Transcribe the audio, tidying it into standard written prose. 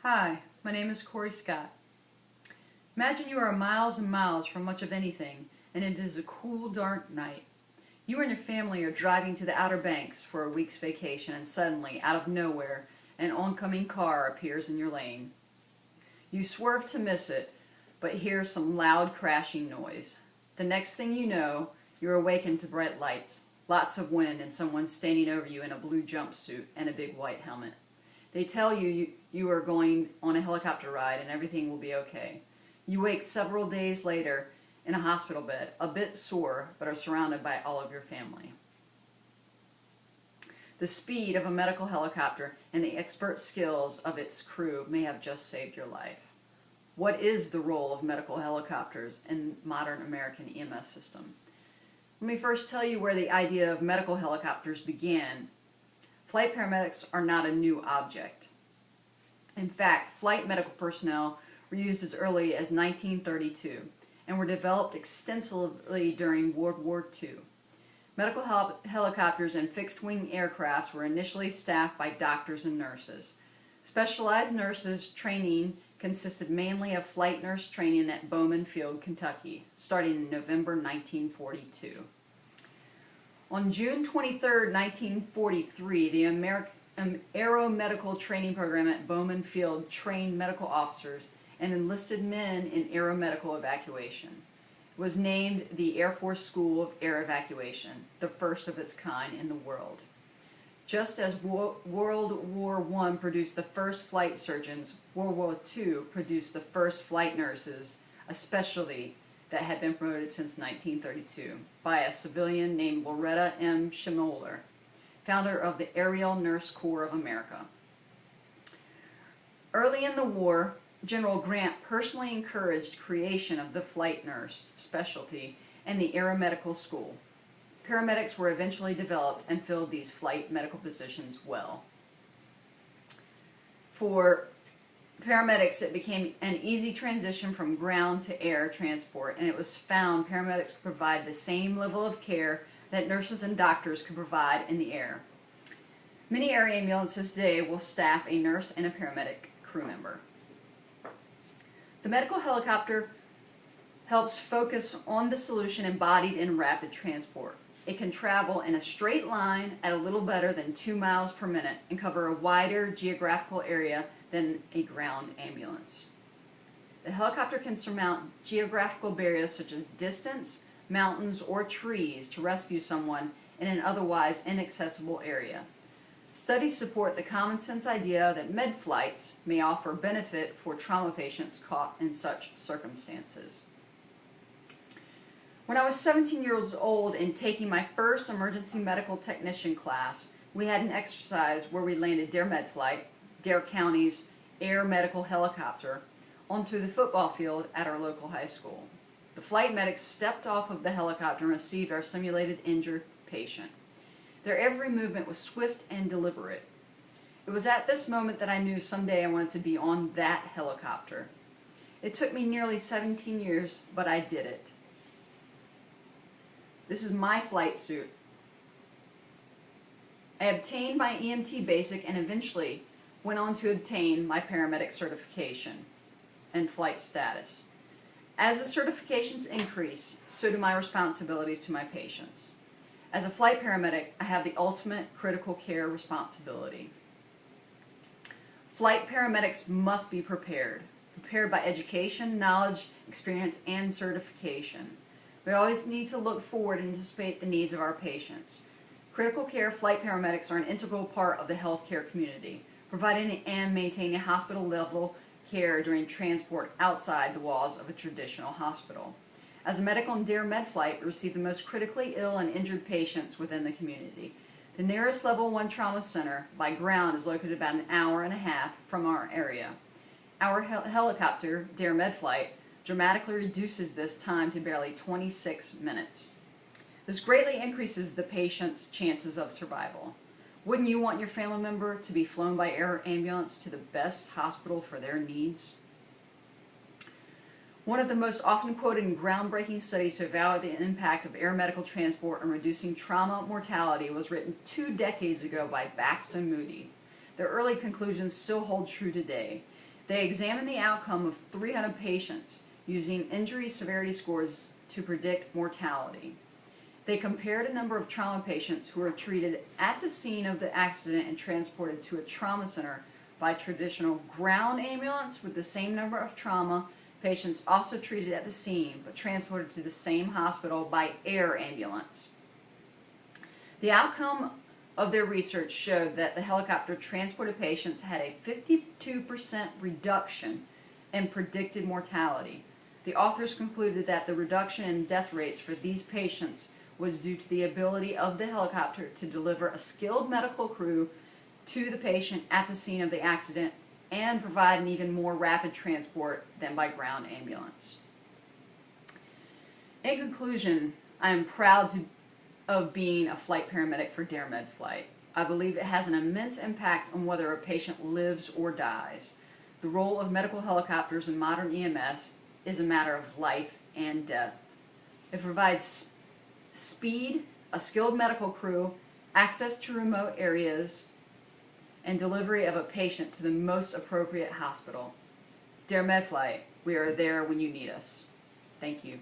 Hi, my name is Corey Scott. Imagine you are miles and miles from much of anything, and it is a cool, dark night. You and your family are driving to the Outer Banks for a week's vacation, and suddenly, out of nowhere, an oncoming car appears in your lane. You swerve to miss it, but hear some loud crashing noise. The next thing you know, you're awakened to bright lights, lots of wind, and someone standing over you in a blue jumpsuit and a big white helmet. They tell you you are going on a helicopter ride and everything will be okay. You wake several days later in a hospital bed, a bit sore, but are surrounded by all of your family. The speed of a medical helicopter and the expert skills of its crew may have just saved your life. What is the role of medical helicopters in modern American EMS system? Let me first tell you where the idea of medical helicopters began. Flight paramedics are not a new object. In fact, flight medical personnel were used as early as 1932 and were developed extensively during World War II. Medical helicopters and fixed-wing aircrafts were initially staffed by doctors and nurses. Specialized nurses training consisted mainly of flight nurse training at Bowman Field, Kentucky, starting in November 1942. On June 23, 1943, the Aeromedical Training Program at Bowman Field trained medical officers and enlisted men in aeromedical evacuation. It was named the Air Force School of Air Evacuation, the first of its kind in the world. Just as World War I produced the first flight surgeons, World War II produced the first flight nurses, a specialty that had been promoted since 1932 by a civilian named Loretta M. Schmoller, founder of the Aerial Nurse Corps of America. Early in the war, General Grant personally encouraged creation of the flight nurse specialty and the aeromedical school. Paramedics were eventually developed and filled these flight medical positions well. For paramedics, it became an easy transition from ground to air transport, and it was found paramedics could provide the same level of care that nurses and doctors could provide in the air. Many air ambulances today will staff a nurse and a paramedic crew member. The medical helicopter helps focus on the solution embodied in rapid transport. It can travel in a straight line at a little better than 2 miles per minute and cover a wider geographical area than a ground ambulance. The helicopter can surmount geographical barriers such as distance, mountains, or trees to rescue someone in an otherwise inaccessible area. Studies support the common sense idea that med flights may offer benefit for trauma patients caught in such circumstances. When I was 17 years old and taking my first emergency medical technician class, we had an exercise where we landed Dare Med Flight, Dare County's air medical helicopter, onto the football field at our local high school. The flight medics stepped off of the helicopter and received our simulated injured patient. Their every movement was swift and deliberate. It was at this moment that I knew someday I wanted to be on that helicopter. It took me nearly 17 years, but I did it. This is my flight suit. I obtained my EMT basic and eventually went on to obtain my paramedic certification and flight status. As the certifications increase, so do my responsibilities to my patients. As a flight paramedic, I have the ultimate critical care responsibility. Flight paramedics must be prepared by education, knowledge, experience, and certification. We always need to look forward and anticipate the needs of our patients. Critical care flight paramedics are an integral part of the healthcare community, providing and maintaining hospital-level care during transport outside the walls of a traditional hospital. As a medical and Dare Med Flight, we receive the most critically ill and injured patients within the community. The nearest Level 1 trauma center by ground is located about an hour and a half from our area. Our helicopter, Dare Med Flight, dramatically reduces this time to barely 26 minutes. This greatly increases the patient's chances of survival. Wouldn't you want your family member to be flown by air ambulance to the best hospital for their needs? One of the most often quoted and groundbreaking studies to evaluate the impact of air medical transport on reducing trauma mortality was written 2 decades ago by Baxter Moody. Their early conclusions still hold true today. They examined the outcome of 300 patients using injury severity scores to predict mortality. They compared a number of trauma patients who were treated at the scene of the accident and transported to a trauma center by traditional ground ambulance with the same number of trauma patients also treated at the scene but transported to the same hospital by air ambulance. The outcome of their research showed that the helicopter transported patients had a 52% reduction in predicted mortality. The authors concluded that the reduction in death rates for these patients was due to the ability of the helicopter to deliver a skilled medical crew to the patient at the scene of the accident and provide an even more rapid transport than by ground ambulance. In conclusion, I am proud of being a flight paramedic for DareMed Flight. I believe it has an immense impact on whether a patient lives or dies. The role of medical helicopters in modern EMS is a matter of life and death. It provides speed, a skilled medical crew, access to remote areas, and delivery of a patient to the most appropriate hospital. DareMed Flight, we are there when you need us. Thank you.